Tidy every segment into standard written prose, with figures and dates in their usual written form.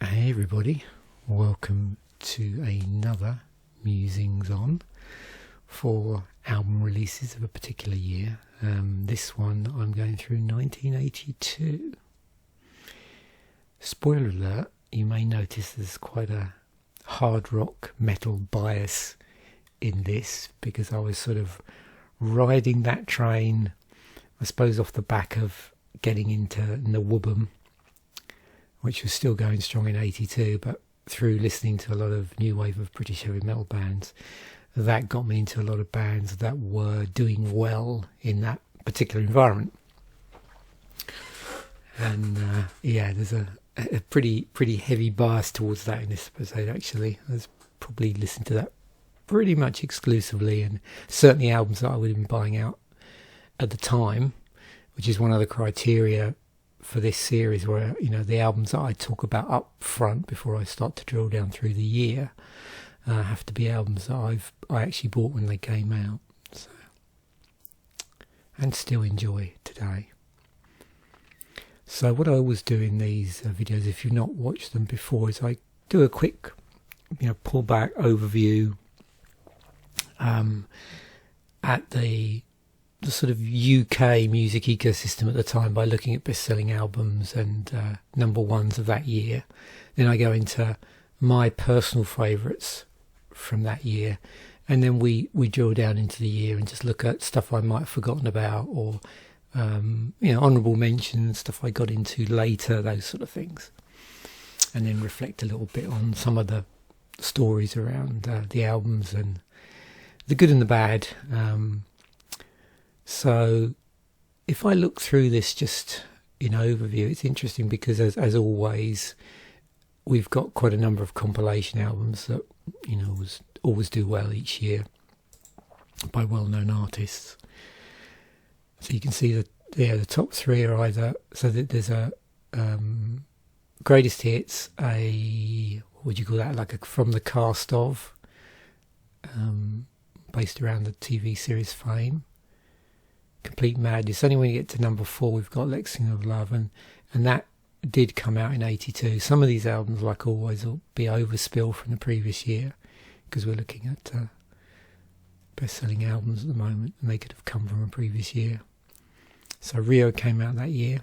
Hey everybody, welcome to another Musings on for album releases of a particular year. This one I'm going through 1982. Spoiler alert, you may notice there's quite a hard rock metal bias in this because I was sort of riding that train, I suppose off the back of getting into Nwubum, which was still going strong in 82, but through listening to a lot of new wave of British heavy metal bands, that got me into a lot of bands that were doing well in that particular environment. And there's a pretty heavy bias towards that in this episode. Actually, I was probably listening to that pretty much exclusively, and certainly albums that I would have been buying out at the time, which is one of the criteria for this series, where the albums that I talk about up front before I start to drill down through the year have to be albums that I actually bought when they came out, and still enjoy today. So what I always do in these videos, if you've not watched them before, is I do a quick pull back overview at the sort of UK music ecosystem at the time by looking at best-selling albums and number ones of that year. Then I go into my personal favourites from that year, and then we drill down into the year and just look at stuff I might have forgotten about, or honourable mentions, stuff I got into later, those sort of things, and then reflect a little bit on some of the stories around the albums and the good and the bad. So if I look through this just in overview, it's interesting because as always, we've got quite a number of compilation albums that always do well each year by well-known artists. So you can see that the top three are either, so that there's a greatest hits, what would you call that, like a from the cast of, based around the TV series Fame. Complete Madness. Only when you get to number 4 we've got Lexington of Love, and that did come out in 82. Some of these albums, like always, will be overspill from the previous year because we're looking at best-selling albums at the moment, and they could have come from a previous year. So Rio came out that year.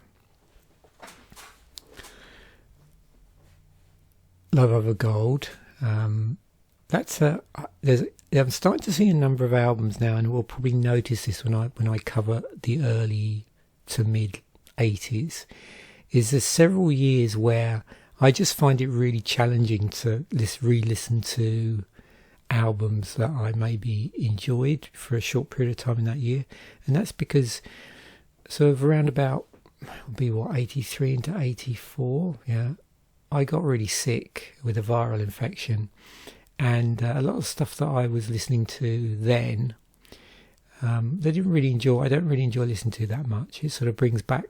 Love Over Gold. I'm starting to see a number of albums now, and we'll probably notice this when I cover the early to mid 80s, is there's several years where I just find it really challenging to re-listen to albums that I maybe enjoyed for a short period of time in that year. And that's because sort of around about 83 into 84, I got really sick with a viral infection. And a lot of stuff that I was listening to then, I don't really enjoy listening to that much. It sort of brings back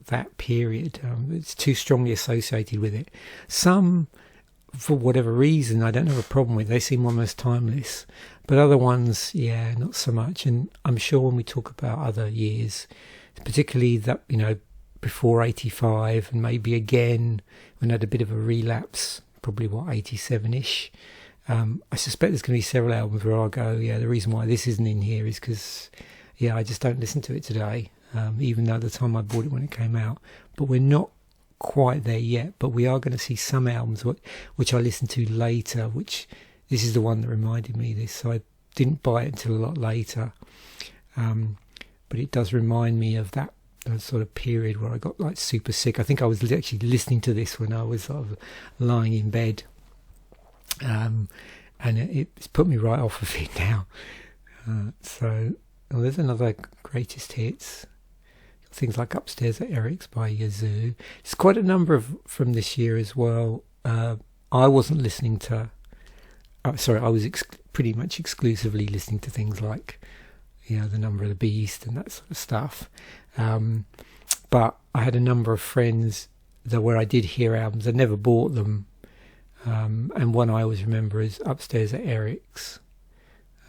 that period. It's too strongly associated with it. Some, for whatever reason, I don't have a problem with. They seem almost timeless. But other ones, not so much. And I'm sure when we talk about other years, particularly that, before 85, and maybe again when I had a bit of a relapse, probably 87-ish, I suspect there's going to be several albums where I'll go, the reason why this isn't in here is because, I just don't listen to it today, even though at the time I bought it when it came out. But we're not quite there yet, but we are going to see some albums which I listened to later, which this is the one that reminded me of this, so I didn't buy it until a lot later. But it does remind me of that sort of period where I got like super sick. I think I was actually listening to this when I was sort of lying in bed. And it's put me right off of it now. There's another greatest hits. Things like Upstairs at Eric's by Yazoo. It's quite a number from this year as well. I wasn't listening to... I was pretty much exclusively listening to things like, The Number of the Beast and that sort of stuff. But I had a number of friends where I did hear albums. I never bought them. And one I always remember is Upstairs at Eric's.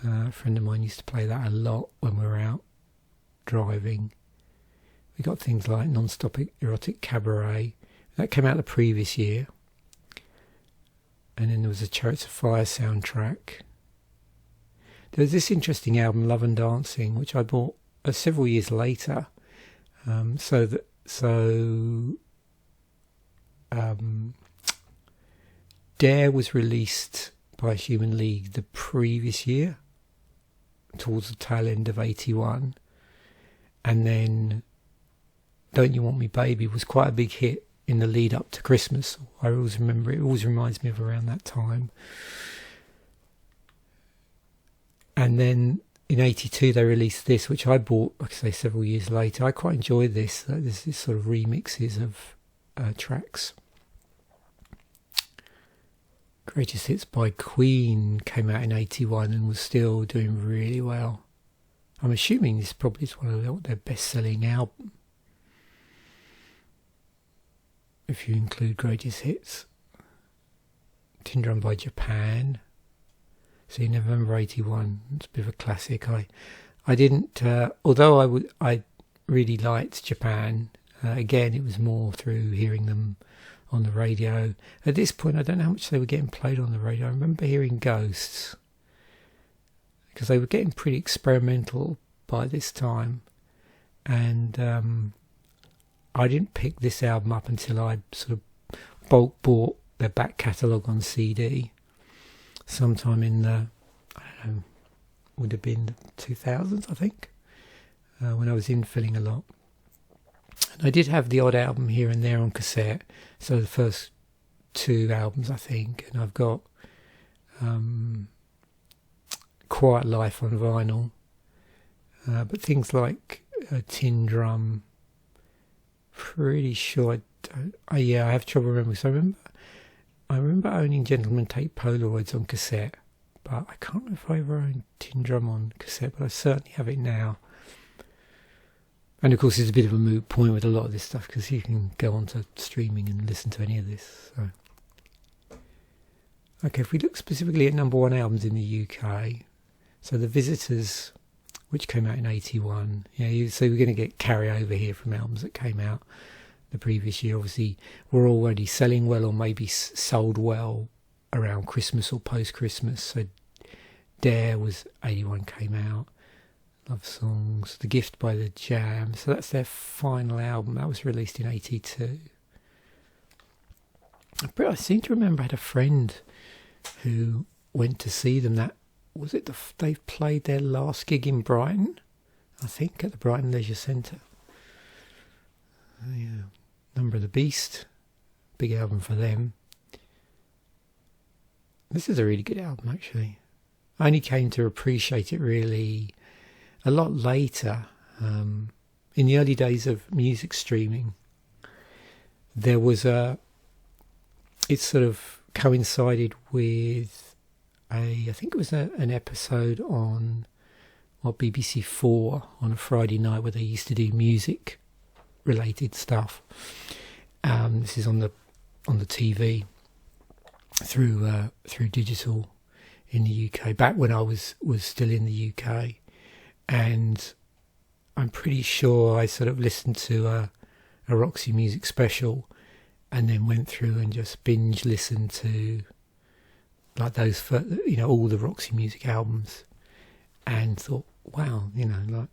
A friend of mine used to play that a lot when we were out driving. We got things like Non-Stop Erotic Cabaret. That came out the previous year. and then there was a Chariots of Fire soundtrack. There was this interesting album, Love and Dancing, which I bought several years later. Dare was released by Human League the previous year, towards the tail end of 81, and then Don't You Want Me Baby was quite a big hit in the lead up to Christmas. I always remember it always reminds me of around that time. And then in 82 they released this, which I bought, like I say, several years later. I quite enjoyed this. There's this sort of remixes of tracks. Greatest Hits by Queen came out in 81 and was still doing really well. I'm assuming this probably is one of their best-selling albums, if you include Greatest Hits. Tin Drum by Japan. See, November 81. It's a bit of a classic. I didn't, although I really liked Japan. Again, it was more through hearing them on the radio. At this point, I don't know how much they were getting played on the radio. I remember hearing Ghosts, because they were getting pretty experimental by this time. And I didn't pick this album up until I sort of bulk bought their back catalogue on CD sometime in the, I don't know, would have been the 2000s, I think, when I was infilling a lot. And I did have the odd album here and there on cassette, so the first two albums, I think, and I've got Quiet Life on vinyl, but things like Tin Drum, pretty sure I have trouble remembering. So I remember owning Gentleman Take Polaroids on cassette, but I can't remember if I ever owned Tin Drum on cassette, but I certainly have it now. And of course it's a bit of a moot point with a lot of this stuff, because you can go onto streaming and listen to any of this. So, okay, if we look specifically at number one albums in the UK, so The Visitors, which came out in 81, so we're going to get carryover here from albums that came out the previous year. Obviously were already selling well, or maybe sold well around Christmas or post-Christmas. So Dare was 81, came out. Love Songs, The Gift by The Jam, so that's their final album. That was released in 82. But I seem to remember I had a friend who went to see them. They played their last gig in Brighton, I think, at the Brighton Leisure Centre. Yeah. Number of the Beast, big album for them. This is a really good album, actually. I only came to appreciate it really a lot later. In the early days of music streaming, there was it sort of coincided with I think it was an episode on BBC 4 on a Friday night, where they used to do music related stuff. This is on the TV through digital in the UK, back when I was still in the UK. And I'm pretty sure I sort of listened to a Roxy Music special, and then went through and just binge listened to like those, all the Roxy Music albums, and thought, wow, like,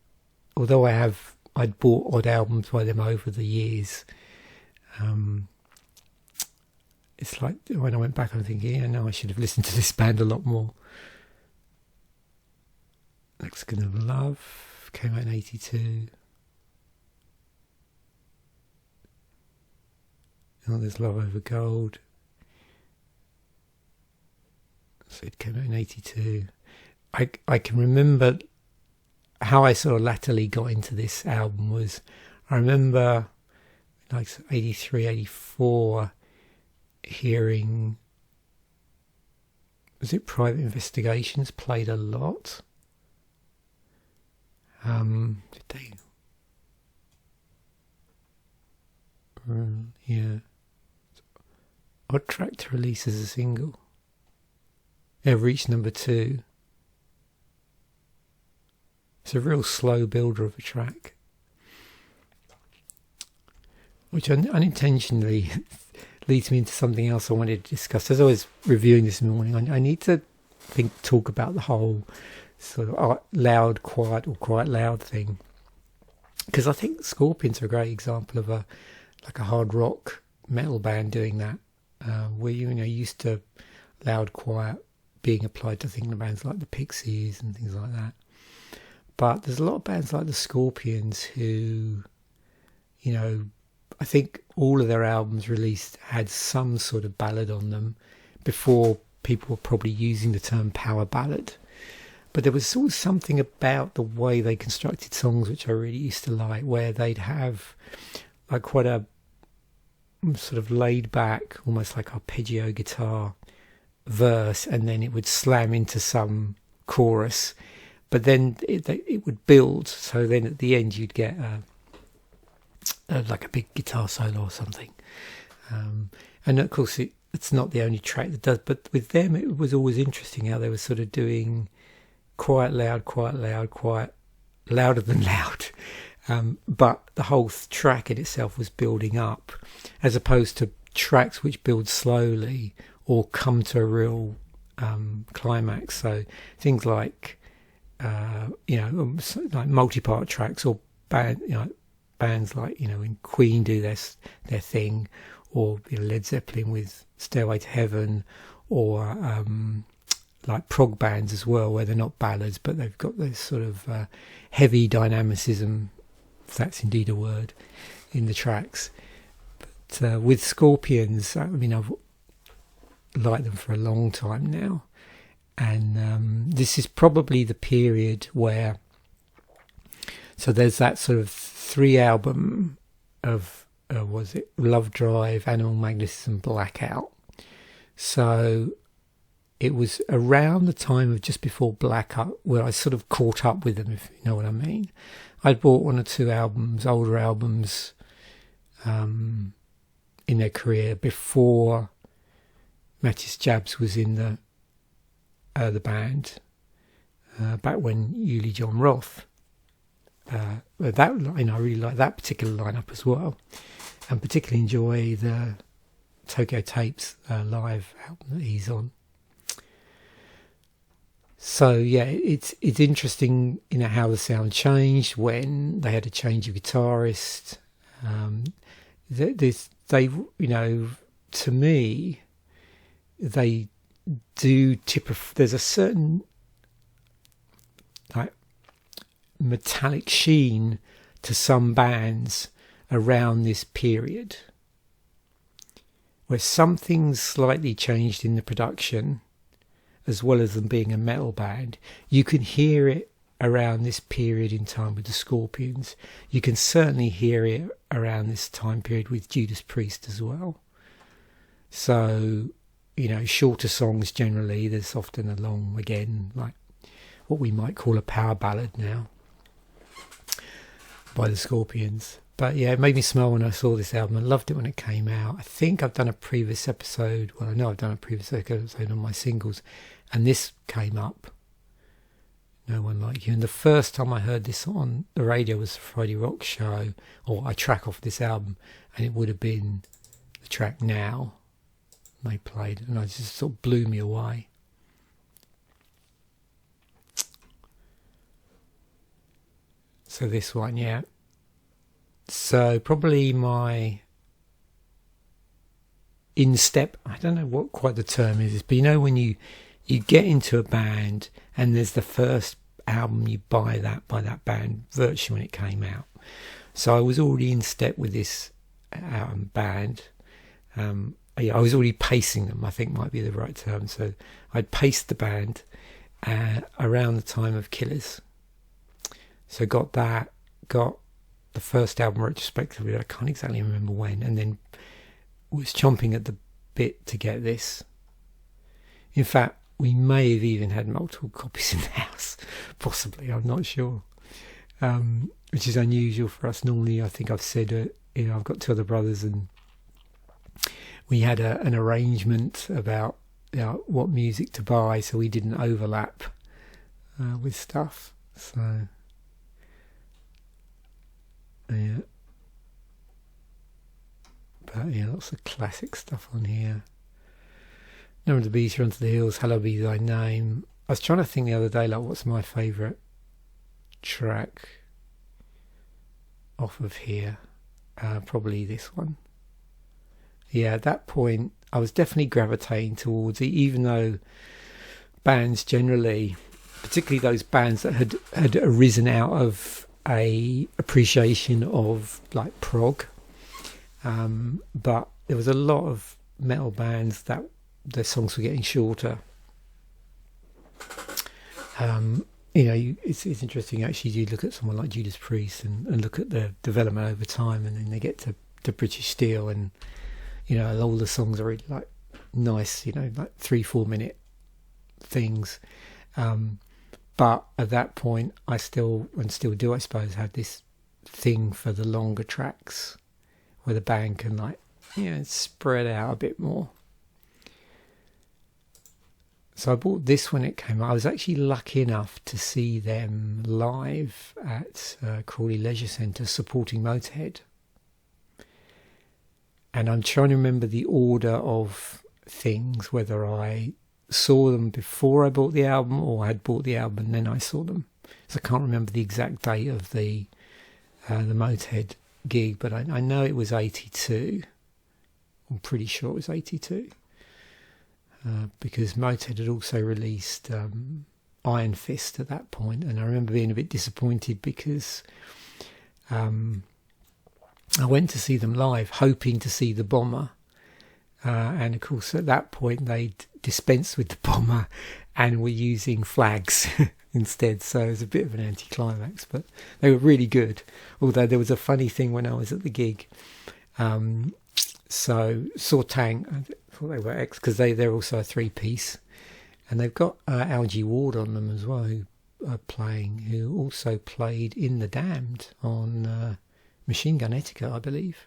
although I'd bought odd albums by them over the years, it's like when I went back, I'm thinking, I should have listened to this band a lot more. Mexican of Love came out in 82. Oh, there's Love Over Gold. So it came out in 82. I can remember how I sort of latterly got into this album was, I remember like 83, 84 hearing, was it Private Investigations played a lot? Did they? Yeah. Odd track to release as a single. Yeah, reached number 2. It's a real slow builder of a track, which unintentionally leads me into something else I wanted to discuss. As I was reviewing this morning, I need to talk about the whole sort of loud, quiet, or quiet, loud thing, because I think Scorpions are a great example of a hard rock metal band doing that, where used to loud, quiet being applied to things bands like the Pixies and things like that. But there's a lot of bands like the Scorpions who, I think all of their albums released had some sort of ballad on them before people were probably using the term power ballad. But there was sort of something about the way they constructed songs which I really used to like, where they'd have like quite a sort of laid back, almost like arpeggio guitar verse, and then it would slam into some chorus, but then it would build, so then at the end you'd get like a big guitar solo or something, and of course it's not the only track that does, but with them it was always interesting how they were sort of doing quiet, loud, louder than loud, but the whole track in itself was building up, as opposed to tracks which build slowly or come to a real climax. So things like like multi-part tracks, or bands like when Queen do their thing, or Led Zeppelin with Stairway to Heaven, or like prog bands as well, where they're not ballads but they've got this sort of heavy dynamicism, if that's indeed a word, in the tracks. But with Scorpions, I've liked them for a long time now, and this is probably the period where, so there's that sort of 3 album of was it Love Drive, Animal Magnetism, Blackout. So it was around the time of just before Blackout where I sort of caught up with them, if you know what I mean. I'd bought 1 or 2 albums, older albums, in their career before Mattis Jabs was in the band, back when Uli John Roth. I really like that particular lineup as well, and particularly enjoy the Tokyo Tapes live album that he's on. So yeah, it's interesting, how the sound changed when they had a change of guitarist. To me, they do there's a certain like metallic sheen to some bands around this period, where something's slightly changed in the production, as well as them being a metal band. You can hear it around this period in time with the Scorpions. You can certainly hear it around this time period with Judas Priest as well. So, shorter songs generally. There's often a long, again, like what we might call a power ballad now by the Scorpions. But yeah, it made me smile when I saw this album. I loved it when it came out. I think I've done a previous episode. Well, I know I've done a previous episode on my singles, and this came up. No One Like You. And the first time I heard this on the radio was the Friday Rock Show, or a track off this album, and it would have been the track Now they played, and it just sort of blew me away. So this one, yeah. So probably my in-step, I don't know what quite the term is, but when you get into a band and there's the first album you buy that by that band virtually when it came out. So I was already in step with this band. I was already pacing them, I think might be the right term. So I'd paced the band around the time of Killers. So got the first album retrospectively, I can't exactly remember when, and then was chomping at the bit to get this. In fact, we may have even had multiple copies in the house, possibly, I'm not sure, which is unusual for us. Normally, I think I've said, I've got 2 other brothers, and we had an arrangement about what music to buy, so we didn't overlap with stuff. So yeah, But yeah, lots of classic stuff on here. Number of the Bees Run to the Hills, Hallowed Be Thy Name. I was trying to think the other day, like, what's my favourite track off of here? Probably this one. Yeah, at that point, I was definitely gravitating towards it, even though bands generally, particularly those bands that had arisen out of a appreciation of like prog, but there was a lot of metal bands that their songs were getting shorter. It's interesting actually. You look at someone like Judas Priest and look at the development over time, and then they get to British Steel, and all the songs are really like nice, like 3-4 minute things. But at that point, I still do, I suppose, have this thing for the longer tracks where the band can spread out a bit more. So I bought this when it came out. I was actually lucky enough to see them live at Crawley Leisure Centre supporting Motorhead. And I'm trying to remember the order of things, whether I saw them before I bought the album or I had bought the album and then I saw them. So I can't remember the exact date of the Motorhead gig, but I know it was 82. I'm pretty sure it was 82. Because Motorhead had also released Iron Fist at that point, and I remember being a bit disappointed because I went to see them live hoping to see the Bomber, and of course at that point they'd dispensed with the Bomber and were using Flags instead, so it was a bit of an anticlimax, but they were really good. Although there was a funny thing when I was at the gig, so saw Tank, I thought they were X, because they're also a 3-piece, and they've got Algie Ward on them as well, who also played in The Damned on Machine Gun Etiquette, I believe.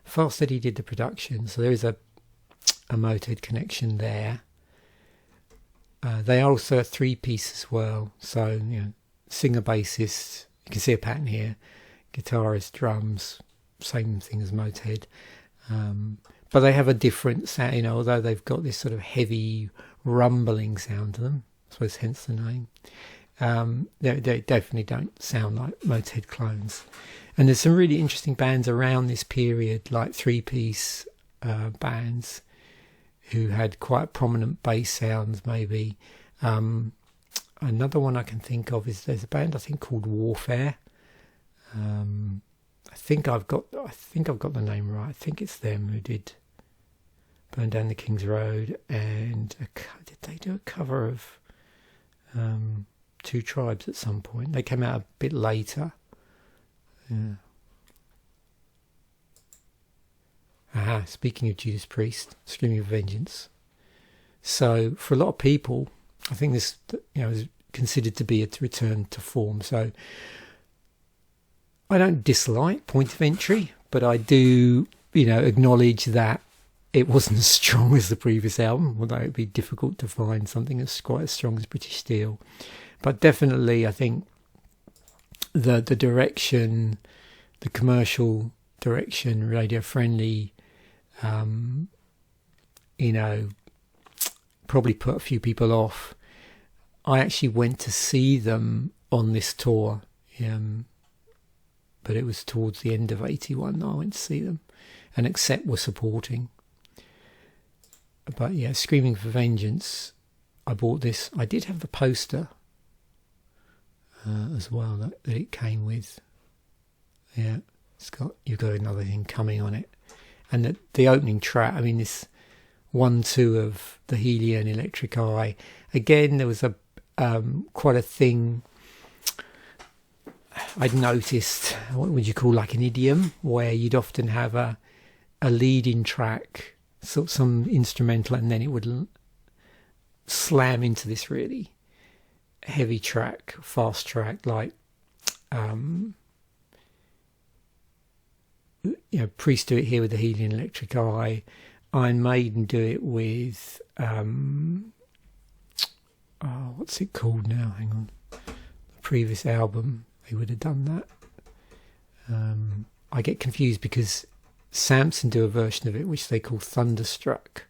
Fast Eddie did the production, so there is a Motorhead connection there. They are also a 3-piece as well, so singer, bassist, you can see a pattern here, guitarist, drums, same thing as Motorhead. But they have a different sound, although they've got this sort of heavy rumbling sound to them, I suppose hence the name. They definitely don't sound like Motorhead clones. And there's some really interesting bands around this period, like 3-piece bands who had quite prominent bass sounds maybe. Another one I can think of is there's a band I think called Warfare. I think I've got the name right. I think it's them who did Burn Down the King's Road, and did they do a cover of Two Tribes at some point? They came out a bit later. Yeah. Speaking of Judas Priest, Screaming of Vengeance. So for a lot of people, I think this is considered to be a return to form. So I don't dislike Point of Entry, but I do, acknowledge that it wasn't as strong as the previous album, although it'd be difficult to find something that's quite as strong as British Steel. But definitely, I think the direction, the commercial direction, radio friendly, probably put a few people off. I actually went to see them on this tour, but it was towards the end of 81 that I went to see them, and Accept were supporting. But yeah, Screaming for Vengeance, I bought this. I did have the poster as well that it came with. Yeah, you've got Another Thing Coming on it. And the opening track, this 1-2 of the Healy and Electric Eye. Again, there was quite a thing I'd noticed, what would you call like an idiom, where you'd often have a lead-in track, some instrumental, and then it would slam into this really heavy track, fast track, like Priest do it here with the Healy and Electric Eye. Iron Maiden do it with what's it called now? Hang on, the previous album they would have done that. I get confused because Samson do a version of it which they call Thunderstruck,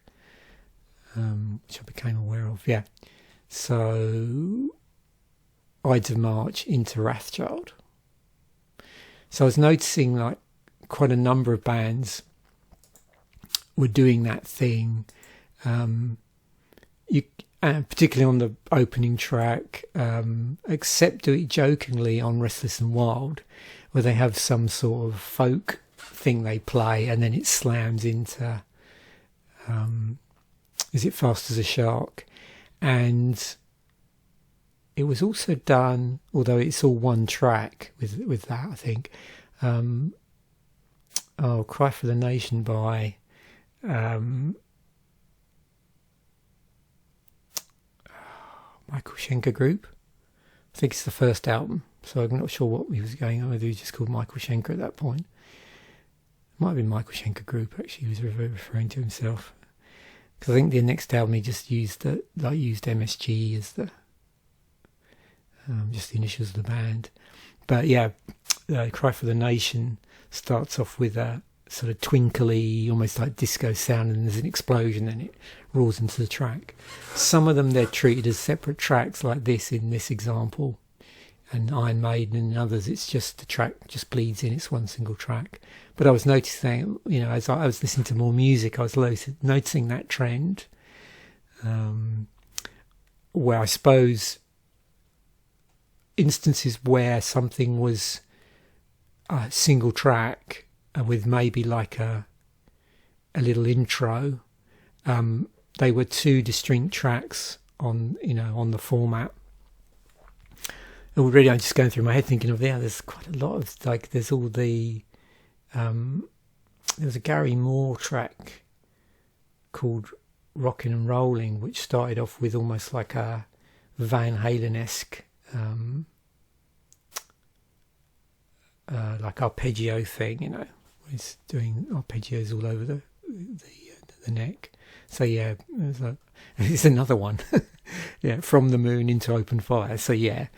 which I became aware of. Yeah, so Ides of March into Wrathchild. So I was noticing like quite a number of bands were doing that thing. Particularly on the opening track, except do it jokingly on Restless and Wild, where they have some sort of folk thing they play, and then it slams into Is It Fast as a Shark? And it was also done, although it's all one track with that, I think. Cry for the Nation by Michael Schenker Group. I think it's the first album, so I'm not sure what he was going on. Whether he was just called Michael Schenker at that point. It might have been Michael Schenker Group, actually. He was referring to himself. Because I think the next album he just used MSG as the just the initials of the band. But yeah, Cry for the Nation starts off with a sort of twinkly, almost like disco sound, and there's an explosion, and it roars into the track. Some of them they're treated as separate tracks, like this in this example, and Iron Maiden, and others it's just the track just bleeds in, it's one single track. But I was noticing, as I was listening to more music, I was noticing that trend, where I suppose instances where something was a single track with maybe like a little intro, they were two distinct tracks on the format. Already I'm just going through my head thinking of there's quite a lot of, like, there's all the there was a Gary Moore track called Rockin' and Rolling, which started off with almost like a Van Halen-esque like arpeggio thing, it's doing arpeggios all over the neck. So yeah, it's another one. Yeah, From the Moon into Open Fire. So yeah,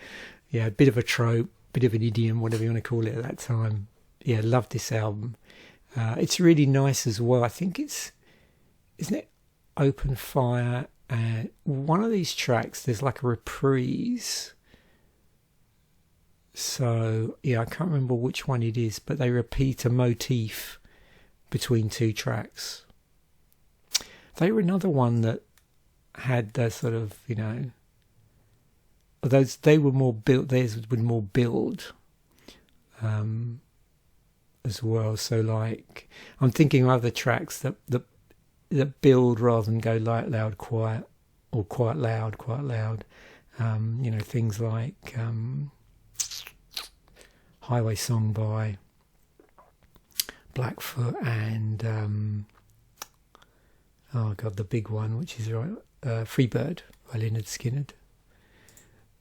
a bit of a trope, bit of an idiom, whatever you want to call it at that time. Yeah, loved this album. It's really nice as well. I think isn't it Open Fire? One of these tracks, there's like a reprise. So yeah, I can't remember which one it is, but they repeat a motif between two tracks. They were another one that had the sort of, those, they were more built, theirs would more build as well. So like, I'm thinking of other tracks that build rather than go light, loud, quiet, or quiet, loud. Things like Highway Song by Blackfoot and the big one, which is Freebird by Lynyrd Skynyrd.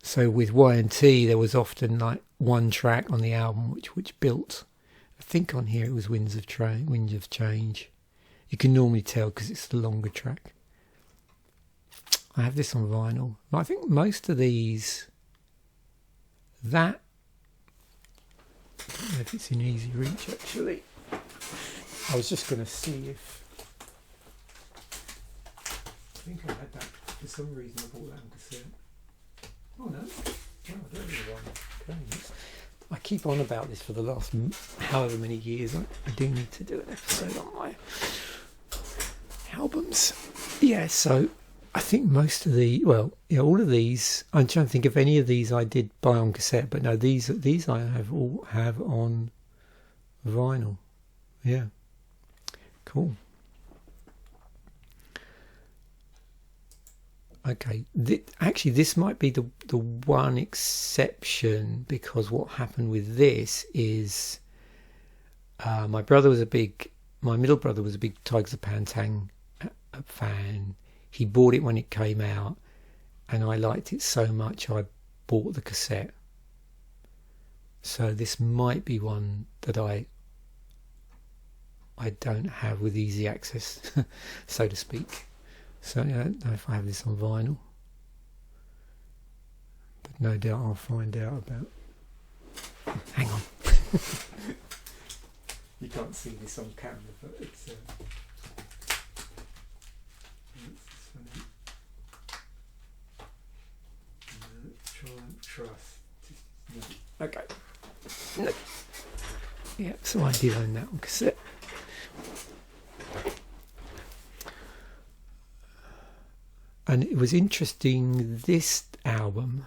So with Y&T, there was often like one track on the album which built. I think on here it was Winds of Change. You can normally tell because it's the longer track. I have this on vinyl. I think most of these, I don't know if it's in easy reach actually. I was just going to see if, I think I had that, for some reason I bought that on cassette. Oh no, I don't really want it. Okay. I keep on about this for the last however many years. I do need to do an episode on my albums. Yeah, so I think most of all of these, I'm trying to think if any of these I did buy on cassette, but no, these I have on vinyl. Yeah, cool. Okay, actually this might be the one exception, because what happened with this is my middle brother was a big Tigers of Pantang fan. He bought it when it came out, and I liked it so much I bought the cassette. So this might be one that I don't have with easy access, so to speak. So I don't know if I have this on vinyl, but no doubt I'll find out about. Hang on. You can't see this on camera, but it's this one. Try and trust. No. Okay. No. Yeah, so I did own that on cassette. And it was interesting, this album,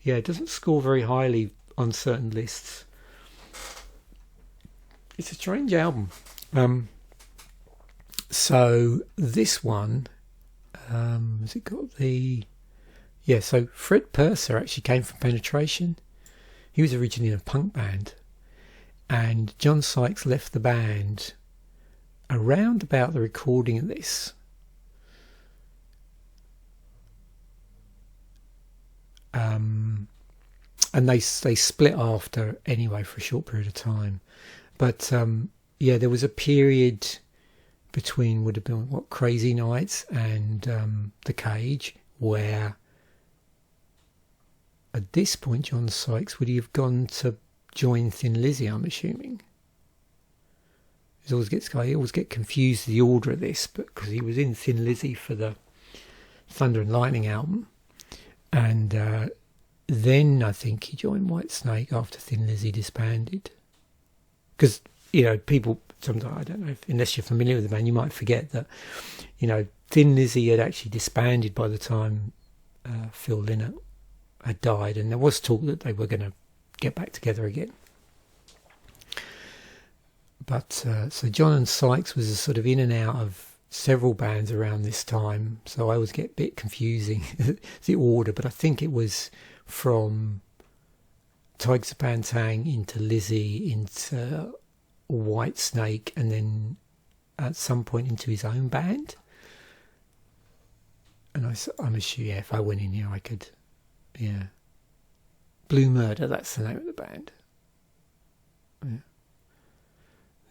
it doesn't score very highly on certain lists. It's a strange album. So this one, has it got the... Yeah, so Fred Purser actually came from Penetration. He was originally in a punk band. And John Sykes left the band around about the recording of this. And they split after anyway for a short period of time. But there was a period between, would have been Crazy Nights and The Cage, where at this point John Sykes would he have gone to join Thin Lizzy, I'm assuming. I always get confused the order of this, but because he was in Thin Lizzy for the Thunder and Lightning album, and then I think he joined Whitesnake after Thin Lizzy disbanded. Because, people sometimes, I don't know, unless you're familiar with the band, you might forget that, Thin Lizzy had actually disbanded by the time Phil Lynott had died, and there was talk that they were going to get back together again. But so John and Sykes was sort of in and out of several bands around this time, so I always get a bit confusing the order, but I think it was from Tigers of Pantang into Lizzy into Whitesnake, and then at some point into his own band. And I'm sure, if I went in here I could, Blue Murder, that's the name of the band. Yeah.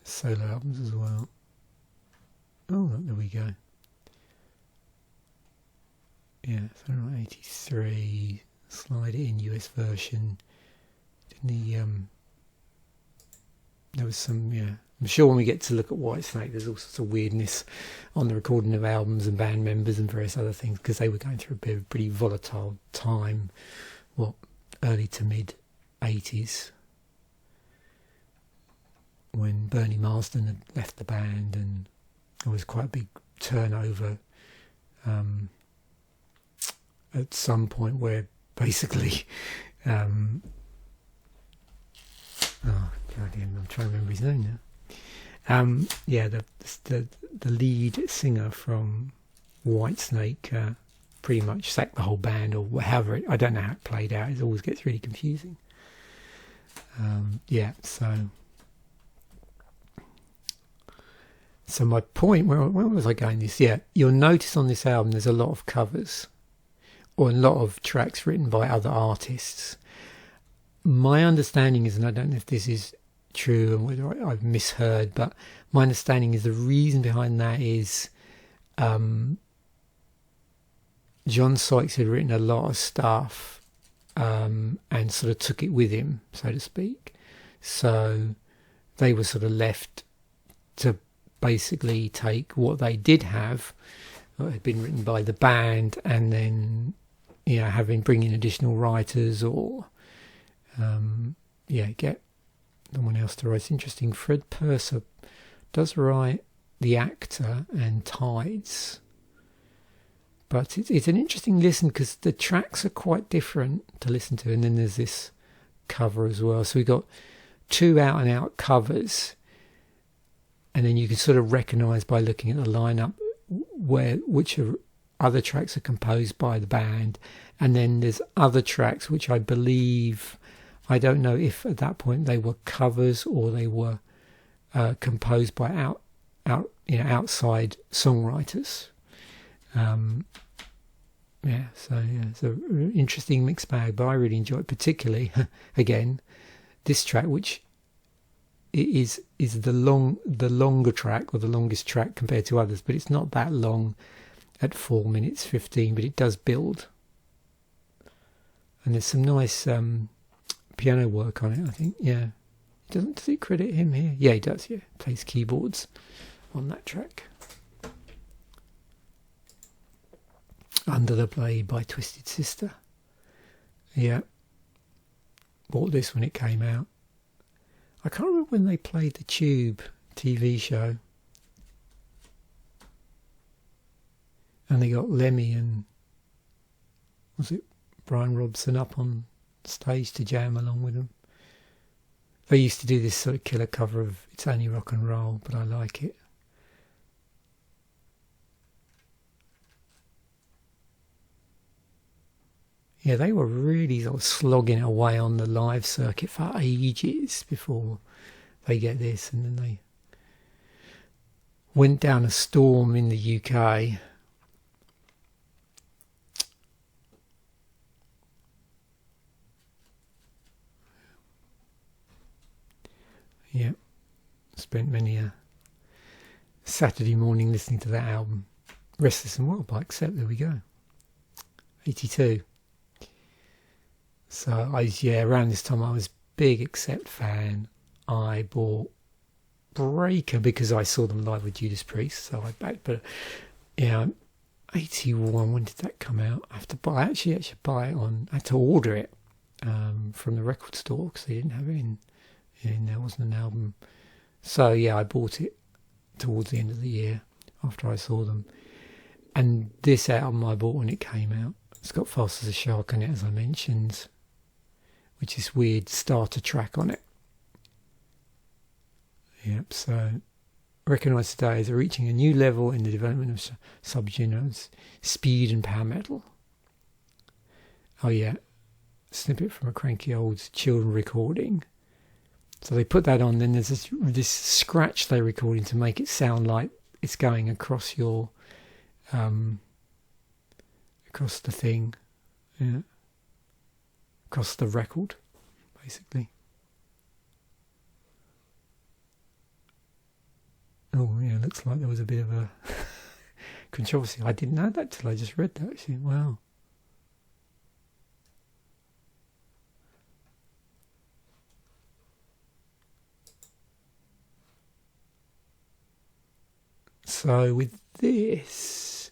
Solo albums as well. Oh, there we go. Yeah, so 83, Slide It In, US version. Didn't he, there was some, I'm sure when we get to look at Whitesnake, there's all sorts of weirdness on the recording of albums and band members and various other things, because they were going through a pretty volatile time, early to mid 80s, when Bernie Marsden had left the band, and there was quite a big turnover at some point where basically oh goddamn, I'm trying to remember his name now. The lead singer from Whitesnake pretty much sacked the whole band, or however I don't know how it played out. It always gets really confusing. So my point, where was I going this? Yeah, you'll notice on this album there's a lot of covers, or a lot of tracks written by other artists. My understanding is, and I don't know if this is true and whether I've misheard, but my understanding is the reason behind that is John Sykes had written a lot of stuff and sort of took it with him, so to speak. So they were sort of left to basically take what they did have, what had been written by the band, and then bring in additional writers, or get someone else to write. It's interesting, Fred Purser does write The Actor and Tides, but it's an interesting listen because the tracks are quite different to listen to, and then there's this cover as well. So we got two out and out covers, and then you can sort of recognise by looking at the lineup which other tracks are composed by the band, and then there's other tracks which I believe, I don't know if at that point they were covers or they were composed by outside songwriters. It's an interesting mixed bag, but I really enjoy it, particularly again this track, which is the longer track, or the longest track compared to others, but it's not that long at 4 minutes 15, but it does build, and there's some nice piano work on it, I think. Does it credit him here? Yeah, he does. Yeah, plays keyboards on that track. Under the Blade by Twisted Sister. Yeah. Bought this when it came out. I can't remember when they played the Tube TV show. And they got Lemmy and, was it Brian Robson up on stage to jam along with them. They used to do this sort of killer cover of It's Only Rock and Roll, but I like it. Yeah, they were really sort of slogging away on the live circuit for ages before they get this, and then they went down a storm in the UK. Yeah, spent many a Saturday morning listening to that album. Restless and Wild Bike Set, there we go. 82. So around this time I was big Accept fan. I bought Breaker because I saw them live with Judas Priest, so I backed. But yeah, 81. When did that come out? I have to buy. I should buy it on. I had to order it from the record store because they didn't have it in there wasn't an album. So yeah, I bought it towards the end of the year after I saw them. And this album I bought when it came out. It's got Fast as a Shark on it, as I mentioned, which is weird starter track on it. Yep, so recognised today as reaching a new level in the development of subgenres, speed and power metal. Oh yeah, snippet from a cranky old children recording. So they put that on, then there's this scratch they recording to make it sound like it's going across your across the thing, yeah, across the record, basically. Oh yeah, looks like there was a bit of a controversy. I didn't know that till I just read that. Actually, wow. So with this,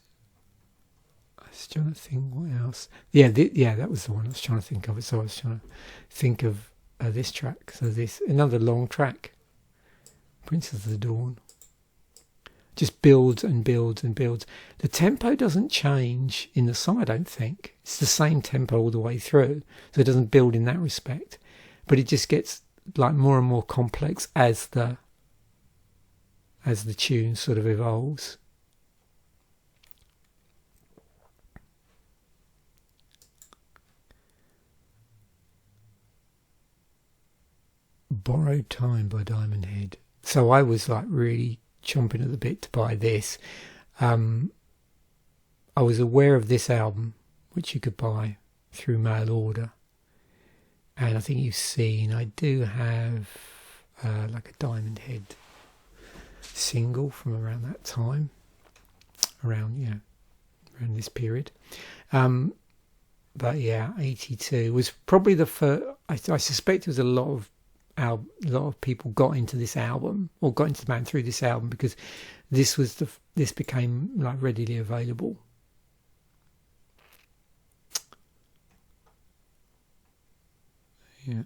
I was trying to think what else. Yeah, that was the one I was trying to think of. So I was trying to think of this track. So this, another long track, Princess of the Dawn. Just builds and builds and builds. The tempo doesn't change in the song, I don't think. It's the same tempo all the way through, so it doesn't build in that respect. But it just gets like more and more complex as the tune sort of evolves. Borrowed Time by Diamond Head. So I was like really chomping at the bit to buy this. I was aware of this album, which you could buy through mail order, and I think you've seen I do have like a Diamond Head single from around that time, around this period. But yeah, 82 was probably the first. I suspect there was a lot of people got into this album or got into the band through this album because this became like readily available. Yeah.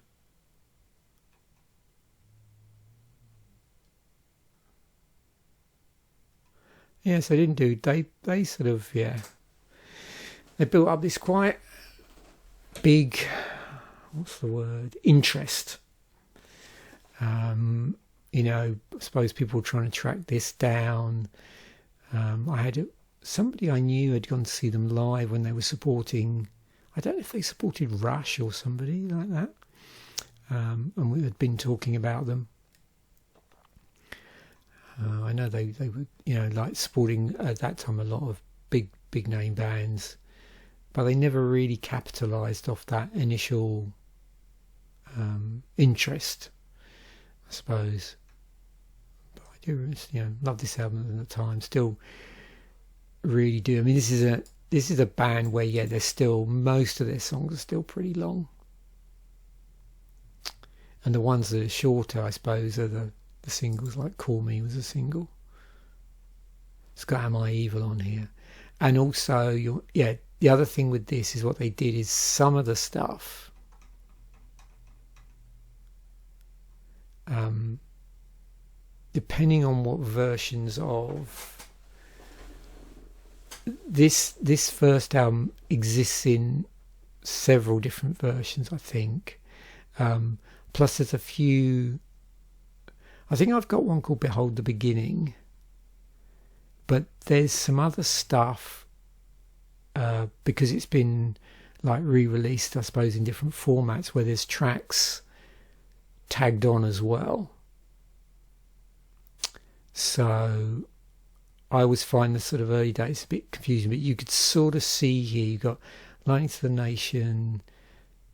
Yeah, so they sort of, they built up this quite big, what's the word, interest. I suppose people were trying to track this down. I had somebody I knew had gone to see them live when they were supporting, I don't know if they supported Rush or somebody like that. And we had been talking about them. I know they were, like supporting at that time a lot of big name bands, but they never really capitalised off that initial interest, I suppose. But I do, love this album at the time. Still, really do. I mean, this is a band where there's still most of their songs are still pretty long. And the ones that are shorter, I suppose, are the singles, like Call Me was a single. It's got Am I Evil on here. And also, the other thing with this is what they did is some of the stuff, depending on what versions of this first album exists in several different versions, I think. Plus there's a few, I think I've got one called Behold the Beginning, but there's some other stuff, because it's been like re-released, I suppose, in different formats, where there's tracks tagged on as well. So I always find the sort of early days a bit confusing, but you could sort of see here, you've got Lightning to the Nation,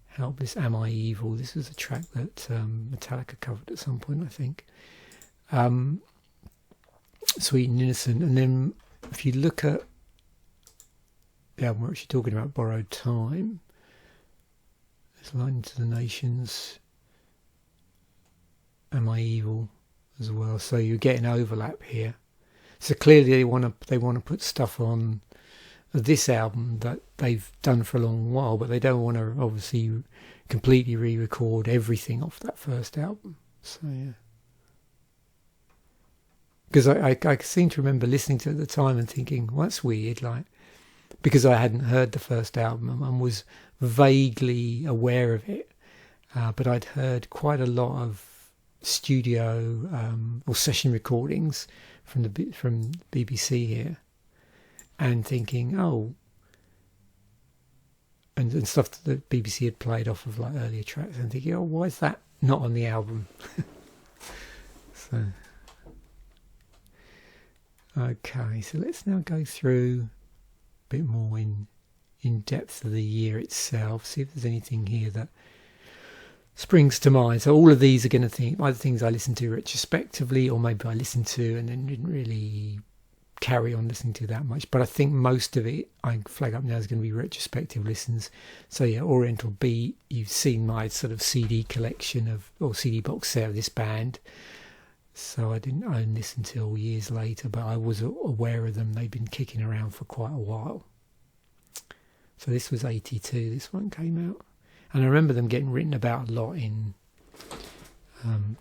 Helpless, Am I Evil? This was a track that Metallica covered at some point, I think. Sweet and Innocent. And then if you look at the album we're actually talking about, Borrowed Time, there's Lightning to the Nations, Am I Evil as well. So you're getting overlap here. So clearly they want to put stuff on this album that they've done for a long while, but they don't want to obviously completely re-record everything off that first album. So yeah, because I seem to remember listening to it at the time and thinking, well, that's weird, like, because I hadn't heard the first album and was vaguely aware of it, but I'd heard quite a lot of studio or session recordings from BBC here, and thinking, and stuff that the BBC had played off of like earlier tracks, and thinking, why is that not on the album? So okay, so let's now go through a bit more in depth of the year itself, see if there's anything here that springs to mind. So all of these are going to think either things I listened to retrospectively, or maybe I listened to and then didn't really carry on listening to that much. But I think most of it I flag up now is going to be retrospective listens. So yeah, Oriental Beat, you've seen my sort of CD collection or CD box set of this band. So I didn't own this until years later, but I was aware of them. They've been kicking around for quite a while. So this was 82, this one came out. And I remember them getting written about a lot in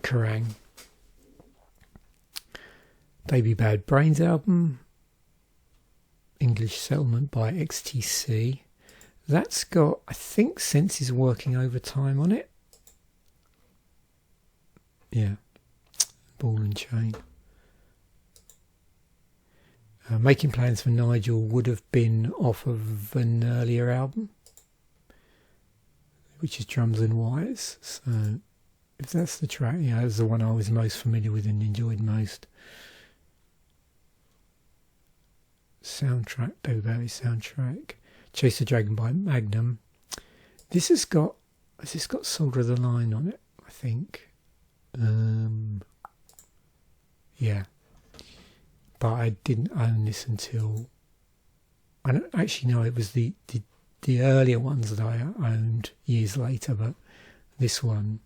Kerrang. Baby Bad Brains album, English Settlement by XTC. That's got, I think, Senses Working Overtime on it. Yeah, Ball and Chain. Making Plans for Nigel would have been off of an earlier album, which is Drums and Wires. So if that's the track, that was the one I was most familiar with and enjoyed most. Soundtrack, David Bowie soundtrack, Chase the Dragon by Magnum. Has this got Soldier of the Line on it, I think. Yeah. But I didn't own this until, I don't actually know, it was the earlier ones that I owned years later, but this one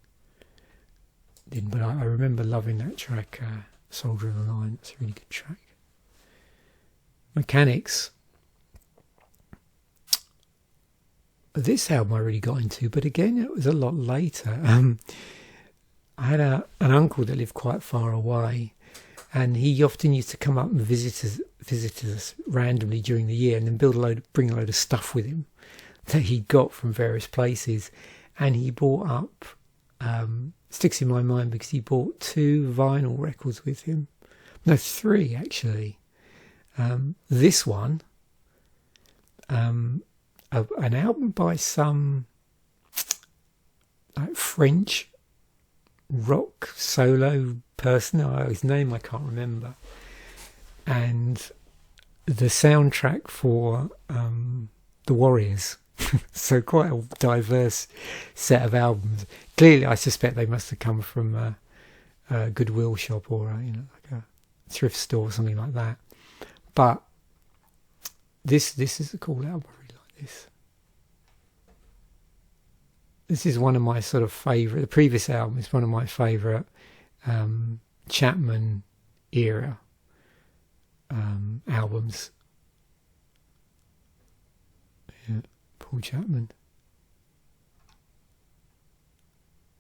didn't. But I remember loving that track, Soldier of the Line. It's a really good track. Mechanics. This album I really got into, but again, it was a lot later. I had an uncle that lived quite far away, and he often used to come up and visit us randomly during the year, and then bring a load of stuff with him that he got from various places. And he brought up, sticks in my mind because he brought 2 vinyl records with him. No, 3 actually. This one, an album by some like French rock solo person, his name I can't remember, and the soundtrack for The Warriors. So quite a diverse set of albums. Clearly I suspect they must have come from a Goodwill shop or like a thrift store or something like that. But this is a cool album. I really like this. this is one of my sort of favourite. The previous album is one of my favourite Chapman era albums. Yeah, Paul Chapman.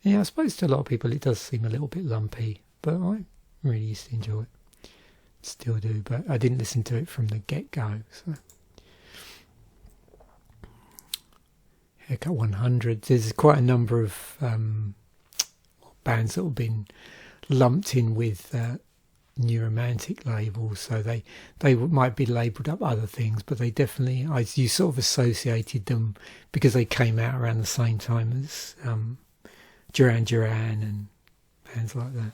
Yeah, I suppose to a lot of people it does seem a little bit lumpy, but I really used to enjoy it. Still do, but I didn't listen to it from the get-go. So. Haircut 100. There's quite a number of bands that have been lumped in with New Romantic labels, so they might be labelled up other things, but they definitely, you sort of associated them because they came out around the same time as Duran Duran and bands like that.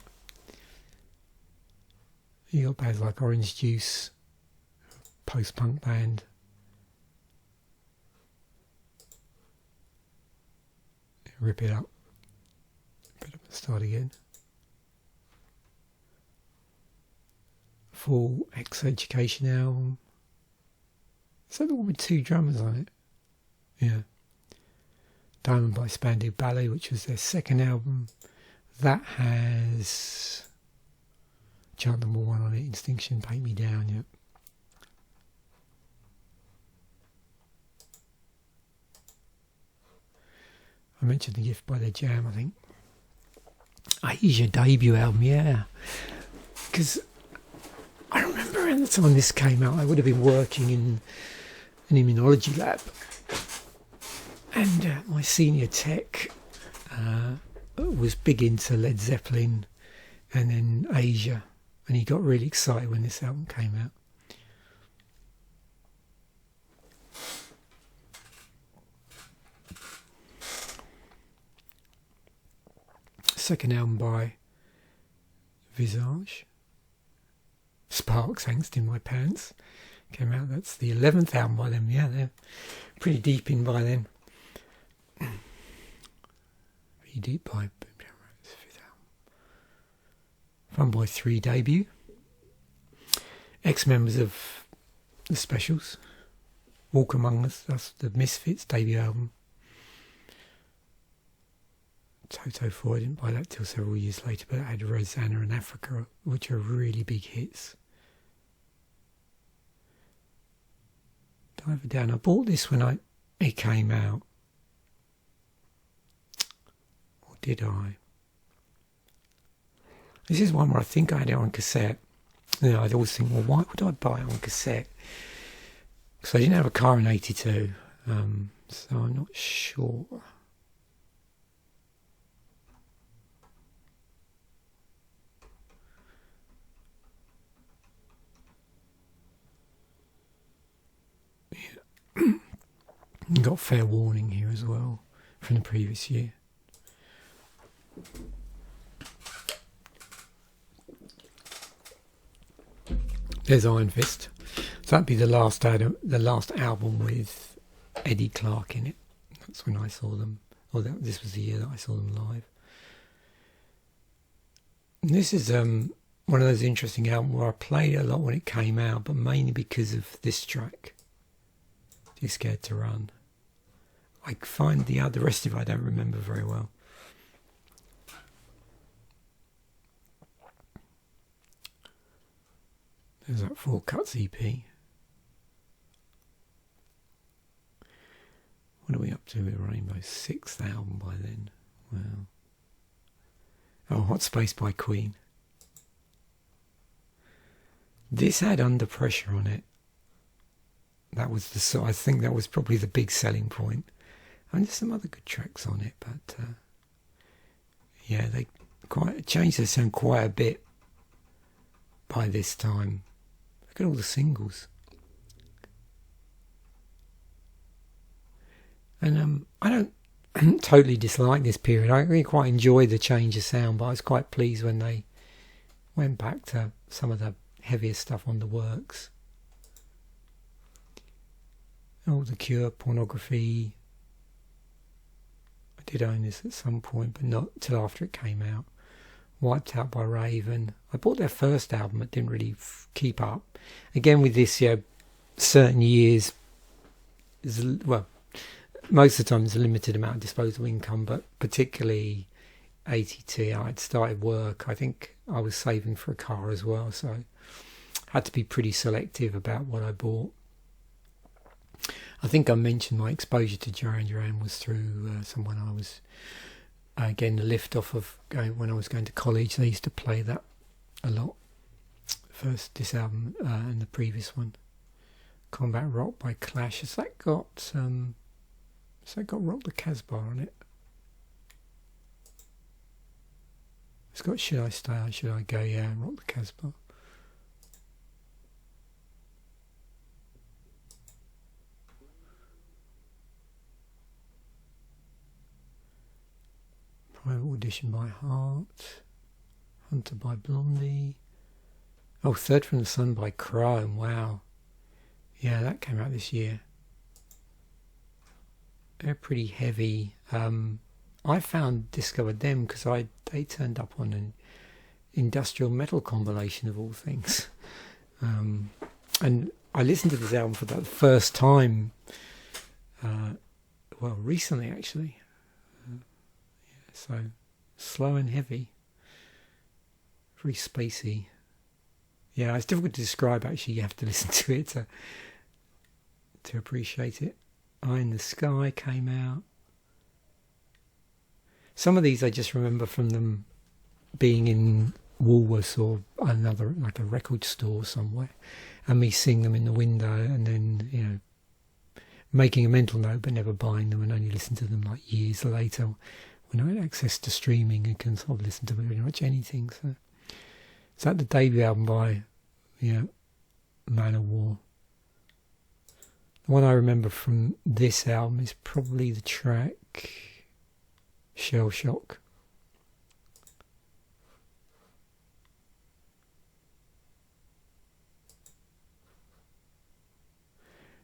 You got bands like Orange Juice, post-punk band. Rip it up. Rip it up and start again. Full X-Education album. Is that the one with 2 drummers on it? Yeah. Diamond by Spandau Ballet, which was their second album. That has chart number 1 on it, Instinction, Paint Me Down, yep. I mentioned The Gift by their Jam, I think. Asia debut album, yeah. Because I remember at the time this came out, I would have been working in an immunology lab. And my senior tech was big into Led Zeppelin and then Asia. And he got really excited when this album came out. Second album by Visage, Sparks, Angst in My Pants, came out. That's the 11th album by them. Yeah, they're pretty deep in by then. Pretty deep by Boomtown 5th album. Fun Boy 3 debut. Ex-members of the Specials. Walk Among Us, that's the Misfits debut album. Toto 4, I didn't buy that till several years later, but it had Rosanna and Africa, which are really big hits. Dive Down. I bought this when it came out. Or did I? This is one where I think I had it on cassette. You know, I'd always think, well, why would I buy it on cassette? Because I didn't have a car in 82, so I'm not sure. Got Fair Warning here as well from the previous year. There's Iron Fist. So that'd be the last album with Eddie Clarke in it. That's when I saw them. This was the year that I saw them live. And this is one of those interesting albums where I played it a lot when it came out, but mainly because of this track. Too Scared to Run. I find the rest of it I don't remember very well. There's that 4 Cuts EP. What are we up to with Rainbow's 6th album by then? Wow. Oh, Hot Space by Queen. This had Under Pressure on it. That was I think that was probably the big selling point. And there's some other good tracks on it, but yeah, they changed their sound quite a bit by this time. Look at all the singles. And I don't totally dislike this period. I really quite enjoy the change of sound, but I was quite pleased when they went back to some of the heavier stuff on the works. Oh, The Cure, Pornography. I did own this at some point, but not till after it came out. Wiped Out by Raven. I bought their first album, it didn't really keep up. Again with this, certain years, well, most of the time there's a limited amount of disposable income, but particularly 82, I'd started work. I think I was saving for a car as well, so I had to be pretty selective about what I bought. I think I mentioned my exposure to Duran Duran was through someone I was getting the lift off of when I was going to college. They used to play that a lot. First this album and the previous one, Combat Rock by Clash. Has that got Rock the Casbah on it? It's got Should I Stay or Should I Go? Yeah, Rock the Casbah. Private Audition by Heart. Hunter by Blondie. Oh, Third from the Sun by Chrome. Wow. Yeah, that came out this year. They're pretty heavy. I discovered them because they turned up on an industrial metal compilation of all things. And I listened to this album for the first time, recently actually. So slow and heavy, very spacey. Yeah, it's difficult to describe actually. You have to listen to it to appreciate it. Eye in the Sky came out. Some of these I just remember from them being in Woolworths or another, like a record store somewhere, and me seeing them in the window, and then making a mental note but never buying them, and only listen to them like years later when I had access to streaming and can sort of listen to pretty much anything. So is that the debut album by Man of War? The one I remember from this album is probably the track Shell Shock.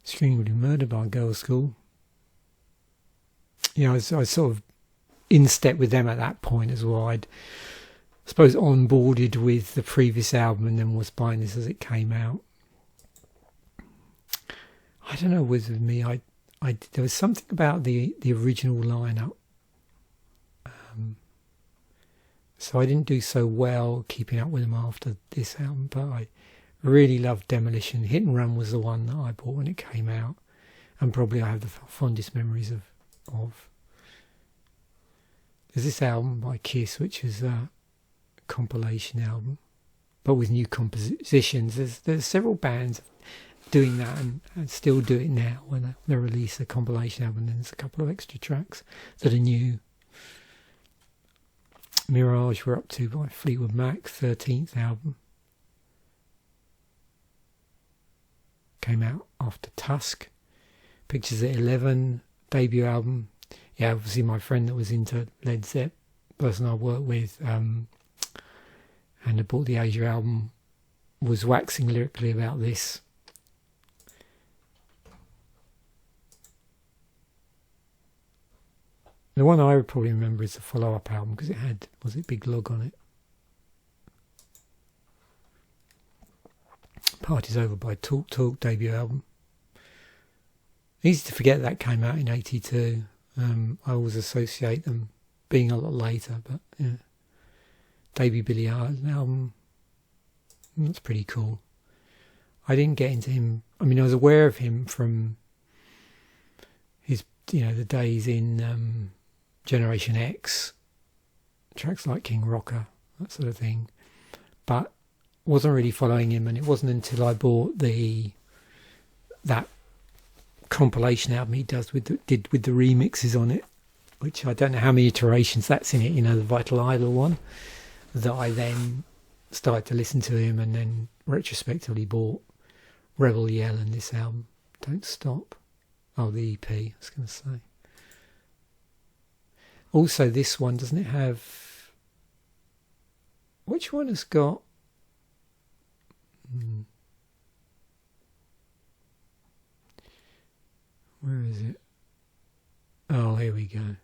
Screaming Murder by Girls' School. I was sort of in step with them at that point as well. I'd, I suppose, onboarded with the previous album and then was buying this as it came out. I don't know, with me, there was something about the original lineup. So I didn't do so well keeping up with them after this album, but I really loved Demolition. Hit and Run was the one that I bought when it came out, and probably I have the fondest memories of. There's this album by Kiss, which is a compilation album, but with new compositions. There's several bands doing that and still do it now when they release a compilation album, and there's a couple of extra tracks that are new. Mirage We're Up To by Fleetwood Mac, 13th album. Came out after Tusk. Pictures at 11, debut album. Yeah, obviously my friend that was into Led Zepp, person I worked with, and I bought the Asia album, was waxing lyrically about this. The one I would probably remember is the follow-up album because it had, was it Big Log on it? Party's Over by Talk Talk, debut album. Easy to forget that came out in 82. I always associate them being a lot later, but yeah. Debut Billy Idol album, that's pretty cool. I didn't get into him. I mean, I was aware of him from his, the days in Generation X, tracks like King Rocker, that sort of thing, but wasn't really following him. And it wasn't until I bought that compilation album he did with the remixes on it, which I don't know how many iterations that's in it, the Vital Idol one, that I then started to listen to him, and then retrospectively bought Rebel Yell and this album, Don't Stop. Oh, the EP, I was going to say. Also, this one, doesn't it have... Which one has got... Where is it? Oh, here we go.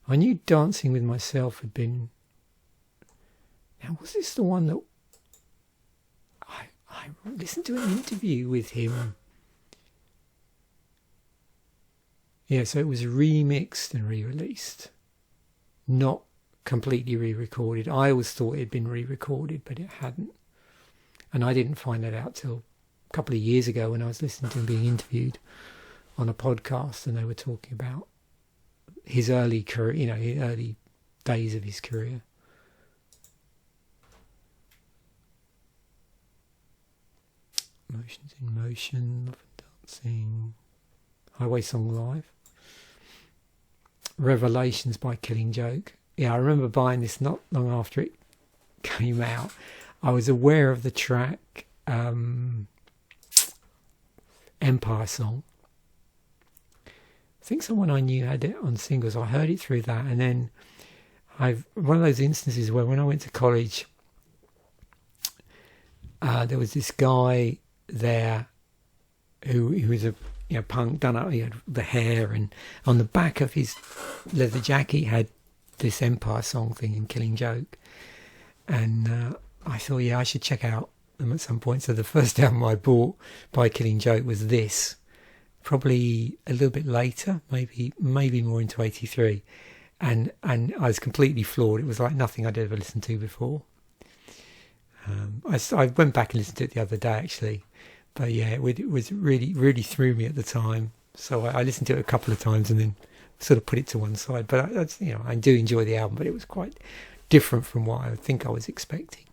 I knew Dancing With Myself had been... Now, was this the one that... I listened to an interview with him Yeah, so it was remixed and re-released, not completely re-recorded. I always thought it had been re-recorded, but it hadn't. And I didn't find that out till a couple of years ago when I was listening to him being interviewed on a podcast, and they were talking about his early career, you know, his early days of his career. Emotions in Motion, Love and Dancing, Highway Song Live, Revelations by Killing Joke. Yeah, I remember buying this not long after it came out. I was aware of the track Empire Song. I think someone I knew had it on singles. I heard it through that, and then one of those instances where when I went to college, there was this guy there who was a punk, done up. He had the hair, and on the back of his leather jacket he had this Empire Song thing in Killing Joke, and I thought, yeah, I should check out them at some point. So the first album I bought by Killing Joke was this, probably a little bit later, maybe more into 83, and I was completely floored. It was like nothing I'd ever listened to before. I went back and listened to it the other day actually, but yeah, it was really threw me at the time. So I listened to it a couple of times and then sort of put it to one side. But I do enjoy the album, but it was quite different from what I think I was expecting,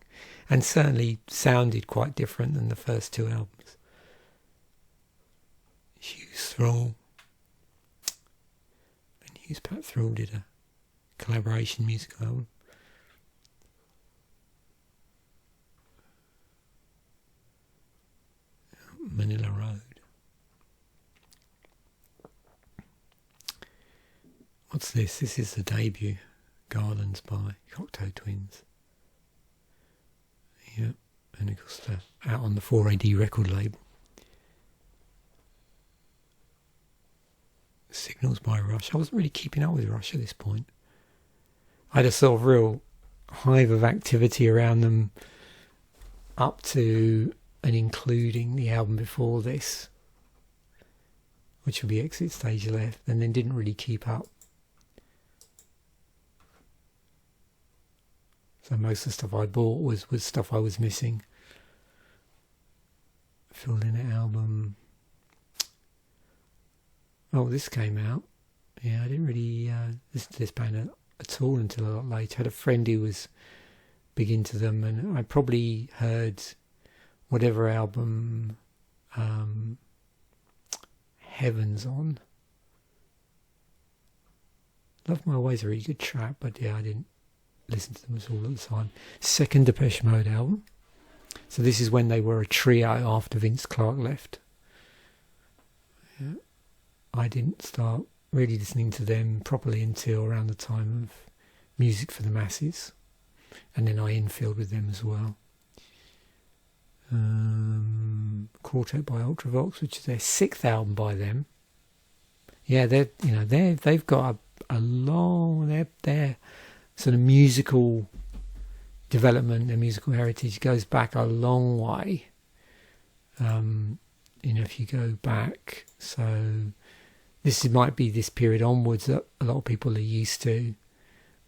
and certainly sounded quite different than the first two albums. Hughes Thrall and Hughes Pat Thrall did a collaboration music album. Manila Road. What's this? This is the debut. Garlands by Cocteau Twins. Yeah, and of course out on the 4AD record label. Signals by Rush. I wasn't really keeping up with Rush at this point. I had a sort of real hive of activity around them up to and including the album before this, which would be Exit Stage Left, and then didn't really keep up. So most of the stuff I bought was stuff I was missing. Filled in an album. Oh, this came out. Yeah, I didn't really listen to this band at all until a lot later. I had a friend who was big into them, and I probably heard whatever album Heaven's on. Love My Way's a really good track, but yeah, I didn't listen to them at all at the time. Second Depeche Mode album. So this is when they were a trio after Vince Clarke left. Yeah. I didn't start really listening to them properly until around the time of Music for the Masses, and then I infilled with them as well. Quartet by Ultravox, which is their sixth album by them. Yeah, they've got a long their sort of musical development, their musical heritage goes back a long way. If you go back, so this might be this period onwards that a lot of people are used to,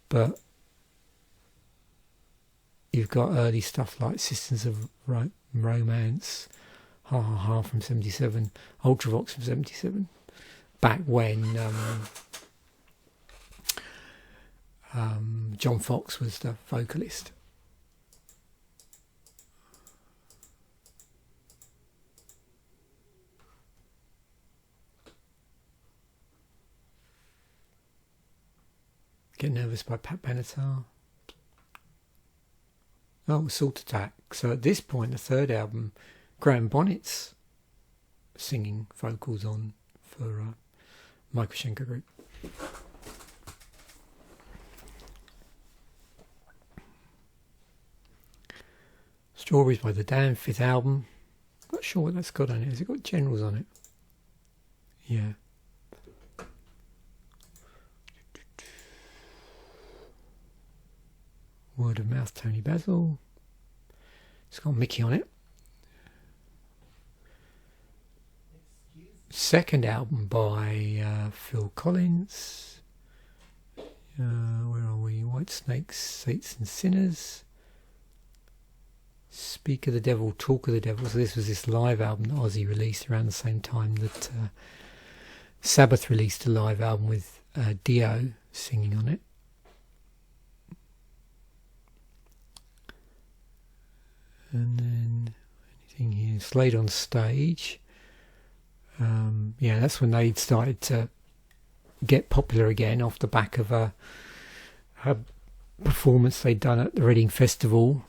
but you've got early stuff like Systems of Romance, Ha Ha Ha from 77, Ultravox from 77, back when John Fox was the vocalist. Get Nervous by Pat Benatar. Oh, Salt Attack. So at this point, the third album, Graham Bonnet's singing vocals on for Michael Schenker Group. Strawberries by The Damned, fifth album. Not sure what that's got on it. Has it got Generals on it? Yeah. Word of Mouth, Tony Basil. It's got Mickey on it. second album by Phil Collins. Where are we? White Snakes, Saints and Sinners. Speak of the Devil, Talk of the Devil. So this was this live album that Ozzy released around the same time that Sabbath released a live album with Dio singing on it. And then anything here? Slade on Stage. Yeah, that's when they started to get popular again off the back of a performance they'd done at the Reading Festival,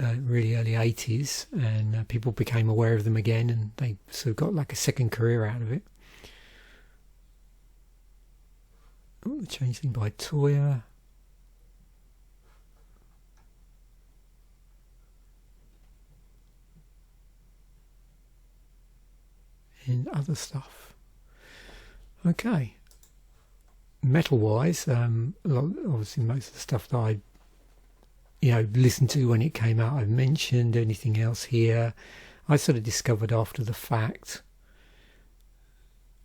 really early 80s, and people became aware of them again, and they sort of got like a second career out of it. Oh, the Change Thing by Toya. And other stuff. Okay. Metal-wise, obviously most of the stuff that I, listened to when it came out, I've mentioned. Anything else here, I sort of discovered after the fact,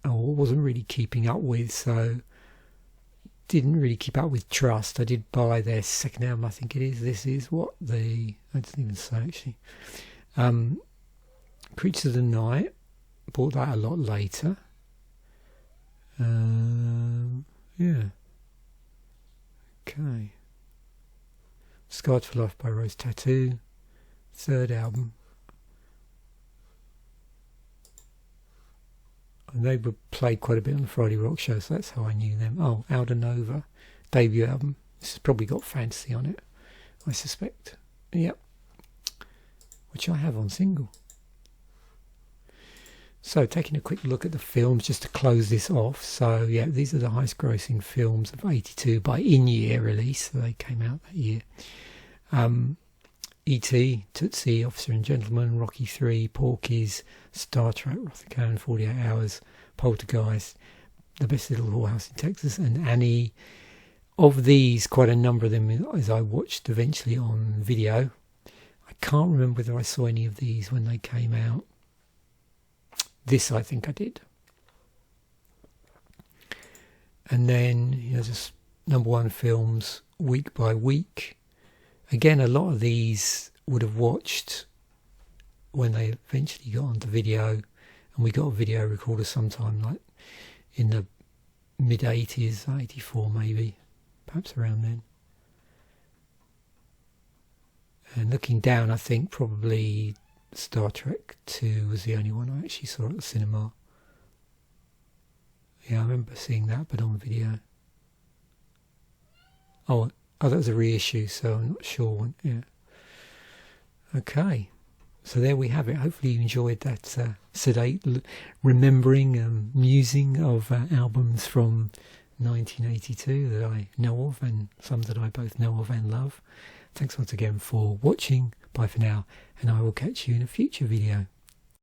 or wasn't really keeping up with, so didn't really keep up with Trust. I did buy their second album, I think it is. This is what I didn't even say actually. Creatures of the Night, bought that a lot later. Yeah. Okay. Scarred for Life by Rose Tattoo. Third album. And they were played quite a bit on the Friday Rock Show, so that's how I knew them. Oh, Alda Nova. Debut album. This has probably got Fantasy on it, I suspect. Yep. Which I have on single. So, taking a quick look at the films just to close this off. So, yeah, these are the highest grossing films of 82 by in-year release. So they came out that year. E.T., Tootsie, Officer and Gentleman, Rocky 3, Porky's, Star Trek, Wrath of Khan, 48 Hours, Poltergeist, The Best Little Whorehouse in Texas, and Annie. Of these, quite a number of them as I watched eventually on video. I can't remember whether I saw any of these when they came out. This I think I did. And then just number one films week by week. Again, a lot of these would have watched when they eventually got onto video, and we got a video recorder sometime like in the mid 80s, 84 maybe, perhaps around then. And looking down, I think probably Star Trek 2 was the only one I actually saw at the cinema. Yeah, I remember seeing that, but on video. Oh, that was a reissue, so I'm not sure. Yeah. Okay, so there we have it. Hopefully you enjoyed that sedate remembering, musing of albums from 1982 that I know of, and some that I both know of and love. Thanks once again for watching. Bye for now, and I will catch you in a future video.